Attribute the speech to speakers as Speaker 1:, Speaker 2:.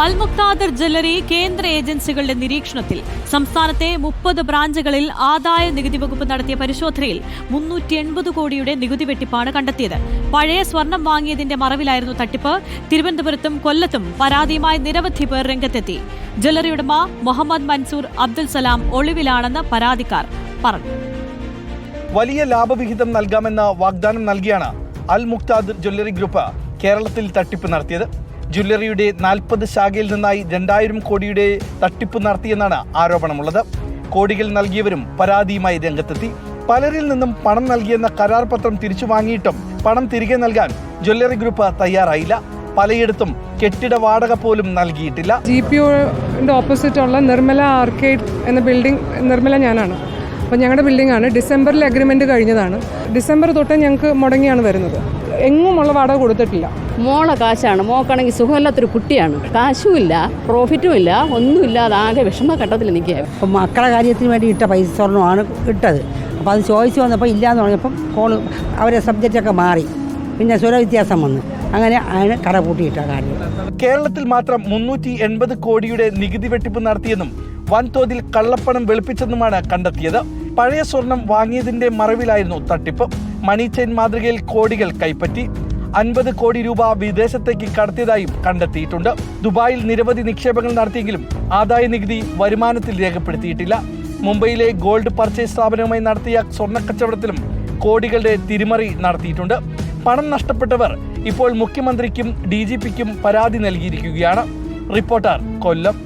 Speaker 1: അൽ Muqtadir jewellery കേന്ദ്ര ഏജൻസികളുടെ നിരീക്ഷണത്തിൽ. സംസ്ഥാനത്തെ 30 ബ്രാഞ്ചുകളിൽ ആദായ നികുതി വകുപ്പ് നടത്തിയ പരിശോധനയിൽ 380 കോടിയുടെ നികുതി വെട്ടിപ്പാണ് കണ്ടെത്തിയത്. പഴയ സ്വർണം വാങ്ങിയതിന്റെ മറവിലായിരുന്നു തട്ടിപ്പ്. തിരുവനന്തപുരത്തും കൊല്ലത്തും പരാതിയുമായി നിരവധി പേർ രംഗത്തെത്തി. ജ്വല്ലറി ഉടമ മുഹമ്മദ് മൻസൂർ അബ്ദുൽ സലാം ഒളിവിലാണെന്ന് പരാതിക്കാർ പറഞ്ഞു.
Speaker 2: വലിയ ലാഭവിഹിതം നൽകാമെന്ന വാഗ്ദാനം നൽകിയാണ് അൽ മുക്താദിർ ജ്വല്ലറി ഗ്രൂപ്പ് കേരളത്തിൽ തട്ടിപ്പ് നടത്തിയത്. ജ്വല്ലറിയുടെ 40 ശാഖയിൽ നിന്നായി 2000 കോടിയുടെ തട്ടിപ്പ് നടത്തിയെന്നാണ് ആരോപണമുള്ളത്. കോടികൾ നൽകിയവരും പരാതിയുമായി രംഗത്തെത്തി. പലരിൽ നിന്നും പണം നൽകിയെന്ന കരാർ പത്രം തിരിച്ചു വാങ്ങിയിട്ടും പണം തിരികെ നൽകാൻ ജ്വല്ലറി ഗ്രൂപ്പ് തയ്യാറായില്ല. പലയിടത്തും കെട്ടിട വാടക പോലും നൽകിയിട്ടില്ല.
Speaker 3: GPOന്റെ ഓപ്പോസിറ്റുള്ള നിർമ്മല ആർക്കേഡ് എന്ന ബിൽഡിംഗ്, നിർമ്മല ഞാനാണ്. അപ്പോൾ ഞങ്ങളുടെ ബിൽഡിംഗാണ്. ഡിസംബറിൽ അഗ്രിമെൻ്റ് കഴിഞ്ഞതാണ്. ഡിസംബർ തൊട്ട് ഞങ്ങൾക്ക് മുടങ്ങിയാണ് വരുന്നത്. എങ്ങുമുള്ള വാടക കൊടുത്തിട്ടില്ല.
Speaker 4: മോളെ കാശാണ്. മോക്കാണെങ്കിൽ സുഖമില്ലാത്തൊരു കുട്ടിയാണ്. കാശുമില്ല, പ്രോഫിറ്റും ഇല്ല, ഒന്നുമില്ലാതെ ആകെ വിഷമഘട്ടത്തിൽ നിൽക്കുക.
Speaker 5: അപ്പം മക്കളുടെ കാര്യത്തിന് വേണ്ടി ഇട്ട പൈസ സ്വർണ്ണമാണ് ഇട്ടത്. അപ്പോൾ അത് ചോദിച്ചു വന്നപ്പോൾ ഇല്ലയെന്ന് പറഞ്ഞപ്പം അവരെ സബ്ജക്റ്റൊക്കെ മാറി. പിന്നെ സ്വരവ്യത്യാസം വന്നു. അങ്ങനെ ആണ് കട പൂട്ടിയിട്ട കാര്യം.
Speaker 2: കേരളത്തിൽ മാത്രം 380 കോടിയുടെ നികുതി വെട്ടിപ്പ് നടത്തിയെന്നും വൻതോതിൽ കള്ളപ്പണം വെളുപ്പിച്ചെന്നുമാണ് കണ്ടെത്തിയത്. പഴയ സ്വർണം വാങ്ങിയതിന്റെ മറവിലായിരുന്നു തട്ടിപ്പ്. മണി ചെയിൻ മാതൃകയിൽ കോടികൾ കൈപ്പറ്റി. 50 കോടി രൂപ വിദേശത്തേക്ക് കടത്തിയതായും കണ്ടെത്തിയിട്ടുണ്ട്. ദുബായിൽ നിരവധി നിക്ഷേപങ്ങൾ നടത്തിയെങ്കിലും ആദായ നികുതി വരുമാനത്തിൽ രേഖപ്പെടുത്തിയിട്ടില്ല. മുംബൈയിലെ ഗോൾഡ് പർച്ചേസ് സ്ഥാപനവുമായി നടത്തിയ സ്വർണ്ണക്കച്ചവടത്തിലും കോടികളുടെ തിരിമറി നടത്തിയിട്ടുണ്ട്. പണം നഷ്ടപ്പെട്ടവർ ഇപ്പോൾ മുഖ്യമന്ത്രിക്കും DGPക്കും പരാതി നൽകിയിരിക്കുകയാണ്. റിപ്പോർട്ടർ, കൊല്ലം.